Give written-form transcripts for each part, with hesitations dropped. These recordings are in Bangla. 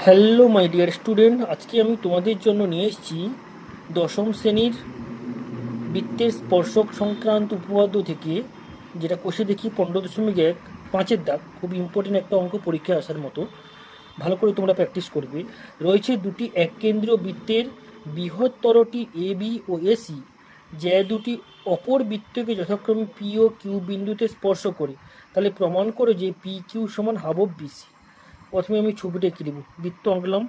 হ্যালো মাই ডিয়ার স্টুডেন্ট, আজকে আমি তোমাদের জন্য নিয়ে এসেছি দশম শ্রেণীর বৃত্তের স্পর্শক সংক্রান্ত উপপাদ্য থেকে, যেটা কোষে দেখি 15.1 5-এর দাগ। খুব ইম্পর্টেন্ট একটা অঙ্ক, পরীক্ষায় আসার মতো। ভালো করে তোমরা প্র্যাকটিস করবে। রয়েছে দুটি এক কেন্দ্রীয় বৃত্তের বৃহত্তরটি এ বি ও এসি, যে দুটি অপর বৃত্তকে যথাক্রমে পি ও কিউ বিন্দুতে স্পর্শ করে, তাহলে প্রমাণ করো যে পি কিউ সমান হাফ অফ বিসি। প্রথমে আমি ছবিটা এঁকে দেবো। বৃত্ত আঁকলাম।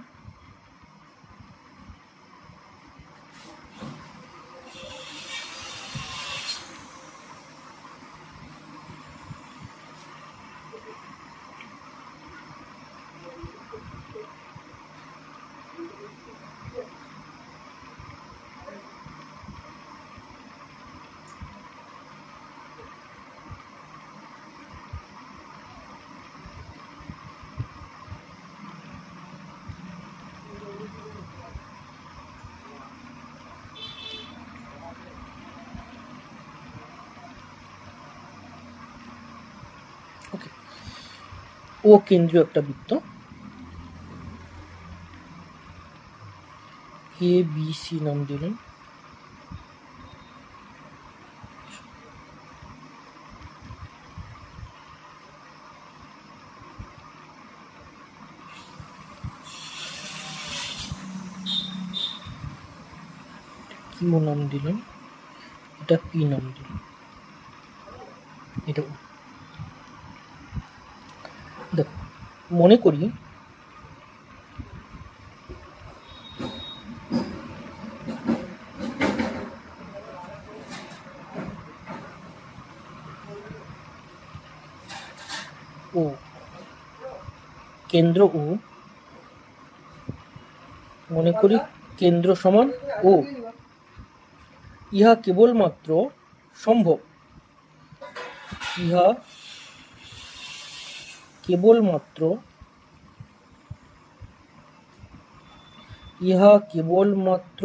ওকে, ও কেন্দ্রীয় একটা বৃত্ত, এ বি সি নাম দিলাম। কিউ নাম দিলাম, এটা পি নাম দিলাম, এটা ও। দেখো, মনে করি ও কেন্দ্র, ও মনে করি কেন্দ্র সমান ও। ইহা কেবলমাত্র সম্ভব, ইহা কেবলমাত্র ইহা কেবলমাত্র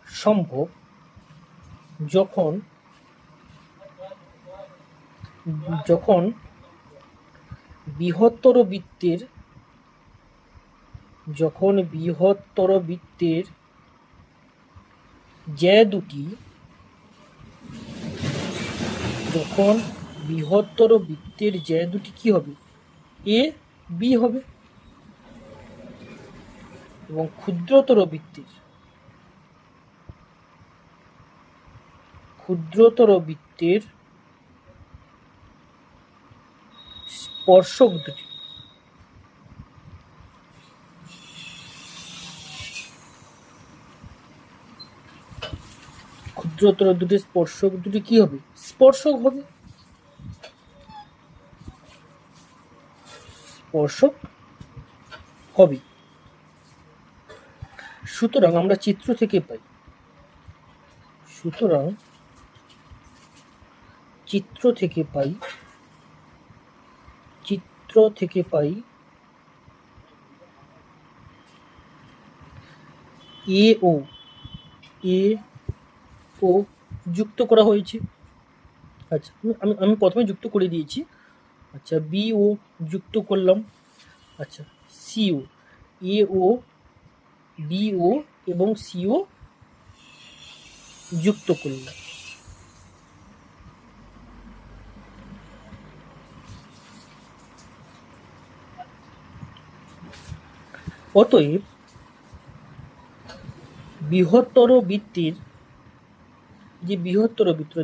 সম্ভব যখন যখন বৃহত্তর বৃত্তের যে দুটি কি হবে, এ বি হবে, এবং ক্ষুদ্রতর বৃত্তের স্পর্শক দুটি কি হবে, স্পর্শক হবে। সুতরাং আমরা চিত্র থেকে পাই এ ও যুক্ত করা হয়েছে। আচ্ছা, আমি প্রথমে যুক্ত করে দিয়েছি। আচ্ছা, বি ও যুক্ত করলাম। আচ্ছা, সি ও, এ ও, বি ও এবং সি ও যুক্ত করলাম। অতএব বৃহত্তর বৃত্তের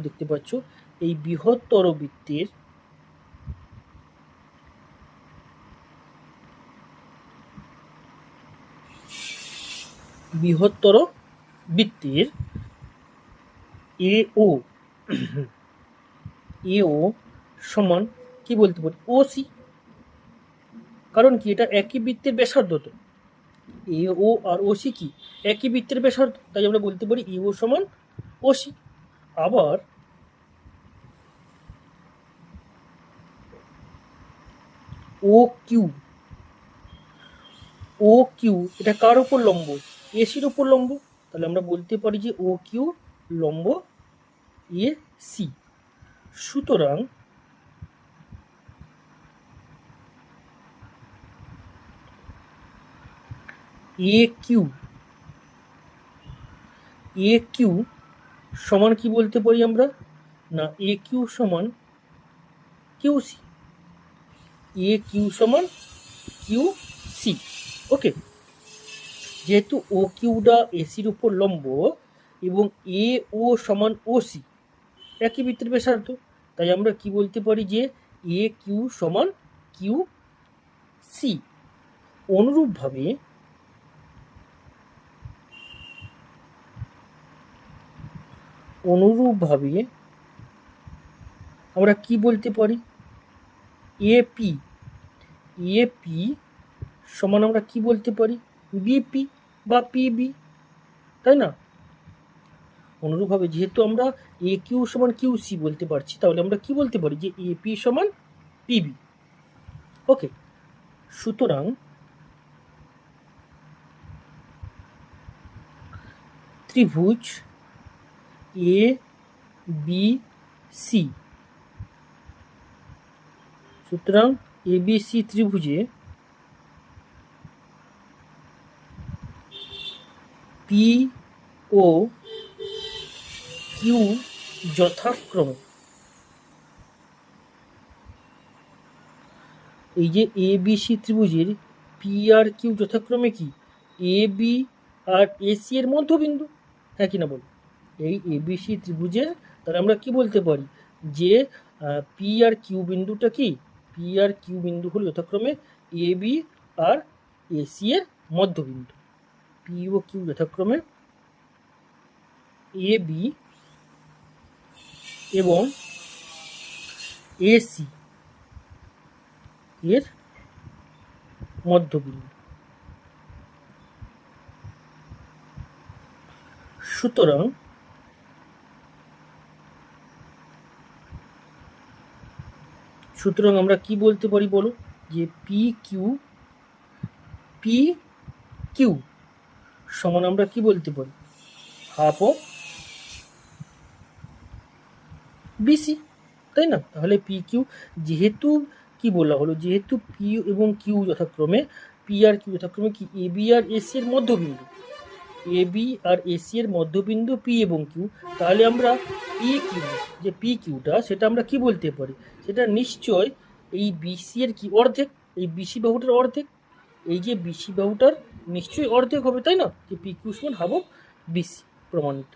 দেখতে পাচ্ছ, এই বৃহত্তর বৃত্তের এ ও সমান কি বলতে পারি, ও সি। কারণ কি, এটা একই বৃত্তের ব্যাসার্ধ, তো এ ও আর ও সি কি একই বৃত্তের ব্যাসার্ধ, তাই আমরা বলতে পারি ই ও সমান ও সি। আবার ও কিউ এটা কার উপর লম্ব, এসির উপর লম্ব, তাহলে আমরা বলতে পারি যে ও কিউ লম্ব এ সি। সুতরাং এ কিউ সমান কি বলতে পারি আমরা? না, এ কিউ সমান কিউ সি। এ কিউ সমান কিউ সি। ওকে, যেহেতু ও কিউটা এসির উপর লম্ব এবং এ ও সমান ও সি, একই বৃত্তের ব্যাসার্ধ, তাই আমরা কি বলতে পারি যে এ কিউ সমান কিউ সি। অনুরূপভাবে আমরা কি বলতে পারি? এপি সমান আমরা কি বলতে পারি? বিপি বা পিবি, তাই না? অনুরূপভাবে যেহেতু আমরা এ কিউ সমান কিউ সি বলতে পারছি, তাহলে আমরা কি বলতে পারি? যে এপি সমান পিবি। ওকে, সুতরাং ত্রিভুজ এ বি সি, সুতরাং এবিসি ত্রিভুজে পি ও কিউ যথাক্রমে, এই যে এ বি সি ত্রিভুজের পি আর কিউ যথাক্রমে কি? এ বি আর এসি এর মধ্যবিন্দু, হ্যাঁ কি না বল? এই এ বি সি ত্রিভুজের তাহলে আমরা কি বলতে পারি? যে পি আর কিউ বিন্দুটা কি? পি আর কিউ বিন্দু হল যথাক্রমে এ বি আর এসি এর মধ্যবিন্দু। পি ও কিউ যথাক্রমে এ বি এবং এসি এর মধ্যবিন্দু। সুতরাং আমরা কি বলতে পারি বলো? যে পি কিউ সমান আমরা কি বলতে পারি? হাফ অফ বিসি, তাই না? তাহলে পি কিউ, যেহেতু কি বলা হলো, যেহেতু পি এবং কিউ যথাক্রমে, পি আর কিউ যথাক্রমে কি? এ বি আর এসি এর মধ্যবিন্দু। এ বি আর এসি এর মধ্যবিন্দু পি এবং কিউ, তাহলে আমরা পি কিউ, যে পি কিউটা, সেটা আমরা কি বলতে পারি? সেটা নিশ্চয় এই বিসি এর কি অর্ধেক, এই বিসি বাহুটার অর্ধেক। এই যে বিসি বাহুটার নিশ্চয়ই অর্ধেক হবে, তাই না? যে পি কিউ সমান হাফ অফ বিসি, প্রমাণিত।